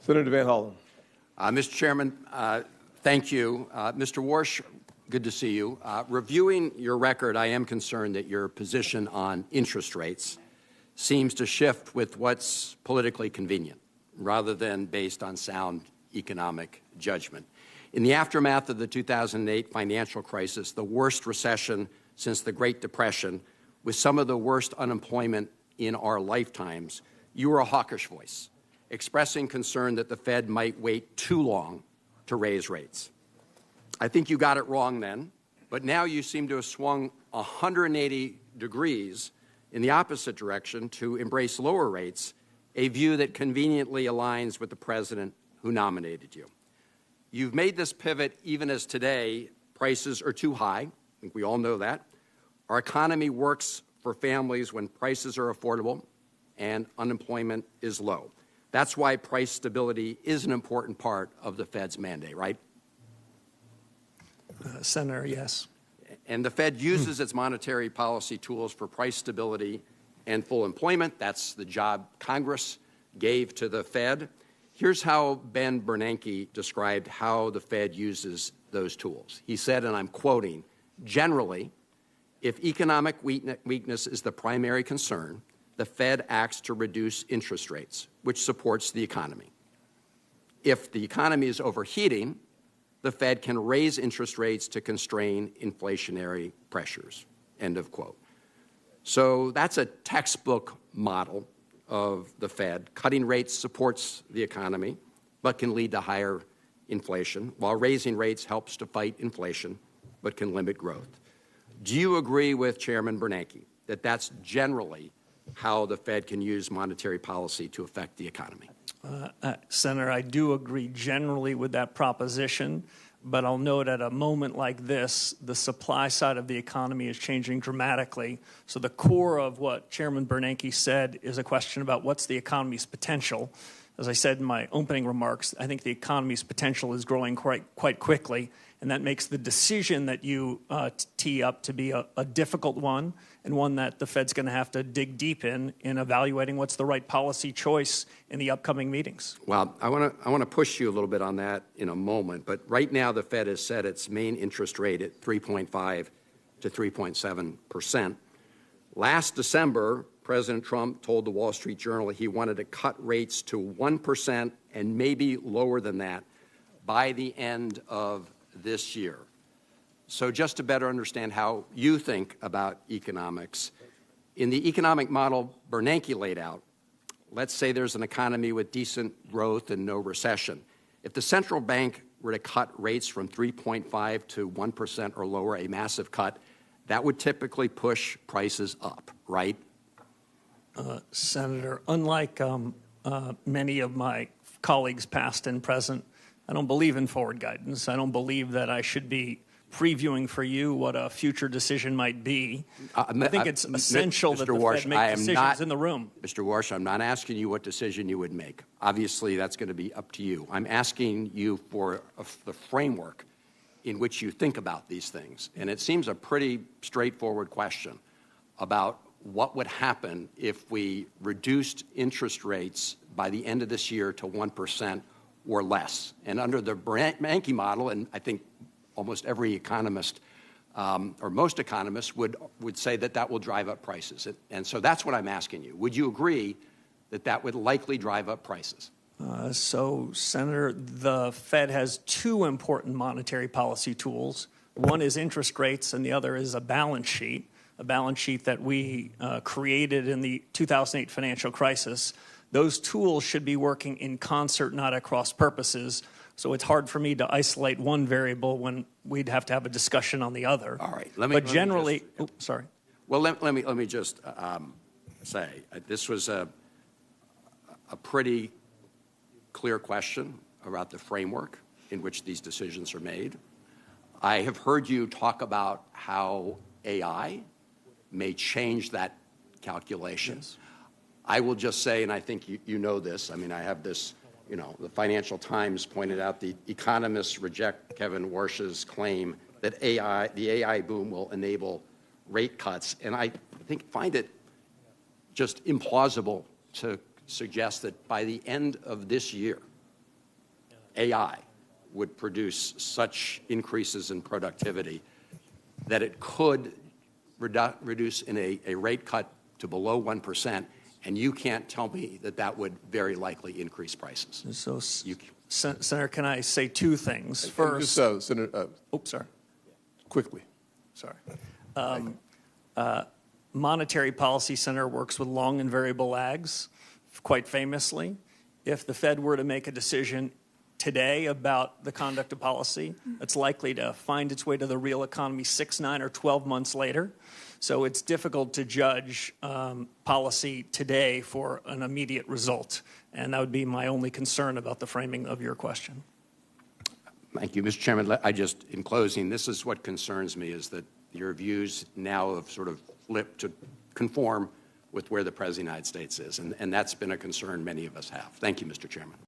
Senator Van Hollen. Mr. Chairman, thank you. Mr. Warsh, good to see you. Reviewing your record, I am concerned that your position on interest rates seems to shift with what's politically convenient rather than based on sound economic judgment. In the aftermath of the 2008 financial crisis, the worst recession since the Great Depression, with some of the worst unemployment in our lifetimes, you were a hawkish voice, expressing concern that the Fed might wait too long to raise rates. I think you got it wrong then, but now you seem to have swung 180 degrees in the opposite direction to embrace lower rates, a view that conveniently aligns with the president who nominated you. You've made this pivot even as today prices are too high. I think we all know that. Our economy works for families when prices are affordable and unemployment is low. That's why price stability is an important part of the Fed's mandate, right? Senator, yes. And the Fed uses its monetary policy tools for price stability and full employment. That's the job Congress gave to the Fed. Here's how Ben Bernanke described how the Fed uses those tools. He said, and I'm quoting, "Generally, if economic weakness is the primary concern, the Fed acts to reduce interest rates, which supports the economy. If the economy is overheating, the Fed can raise interest rates to constrain inflationary pressures," end of quote. So that's a textbook model of the Fed. Cutting rates supports the economy, but can lead to higher inflation, while raising rates helps to fight inflation, but can limit growth. Do you agree with Chairman Bernanke that that's generally how the Fed can use monetary policy to affect the economy? Senator, I do agree generally with that proposition, but I'll note at a moment like this, the supply side of the economy is changing dramatically. So the core of what Chairman Bernanke said is a question about what's the economy's potential. As I said in my opening remarks, I think the economy's potential is growing quite quickly, and that makes the decision that you tee up to be a difficult one, and one that the Fed's going to have to dig deep in evaluating what's the right policy choice in the upcoming meetings. Well, I want to push you a little bit on that in a moment, but right now the Fed has set its main interest rate at 3.5 to 3.7%. Last December, President Trump told the Wall Street Journal he wanted to cut rates to 1% and maybe lower than that by the end of this year. So just to better understand how you think about economics, in the economic model Bernanke laid out, let's say there's an economy with decent growth and no recession. If the central bank were to cut rates from 3.5 to 1% or lower, a massive cut, that would typically push prices up, right? Senator, unlike many of my colleagues, past and present, I don't believe in forward guidance. I don't believe that I should be previewing for you what a future decision might be. I think it's essential that the Fed make decisions in the room. Mr. Warsh, I'm not asking you what decision you would make. Obviously, that's going to be up to you. I'm asking you for the framework in which you think about these things. And it seems a pretty straightforward question about what would happen if we reduced interest rates by the end of this year to 1% or less. And under the Bernanke model, and I think almost every economist or most economists would say that that will drive up prices. And so that's what I'm asking you. Would you agree that that would likely drive up prices? So, Senator, the Fed has two important monetary policy tools. One is interest rates, and the other is a balance sheet that we created in the 2008 financial crisis. Those tools should be working in concert, not at cross purposes. So it's hard for me to isolate one variable when we'd have to have a discussion on the other. All right. Let me just say this was a pretty clear question about the framework in which these decisions are made. I have heard you talk about how AI may change that calculation. Yes. I will just say, and I think you know this, I mean, I have this, the Financial Times pointed out the economists reject Kevin Warsh's claim that the AI boom will enable rate cuts. And I find it just implausible to suggest that by the end of this year, AI would produce such increases in productivity that it could reduce in a rate cut to below 1%, and you can't tell me that that would very likely increase prices. So, Senator, can I say two things? First, Senator, sorry. quickly. Sorry. Monetary policy, Senator, works with long and variable lags. Quite famously, if the Fed were to make a decision today about the conduct of policy, it's likely to find its way to the real economy 6, 9, or 12 months later. So it's difficult to judge policy today for an immediate result. And that would be my only concern about the framing of your question. Thank you, Mr. Chairman. In closing, this is what concerns me, is that your views now have sort of flipped to conform with where the President of the United States is. And that's been a concern many of us have. Thank you, Mr. Chairman.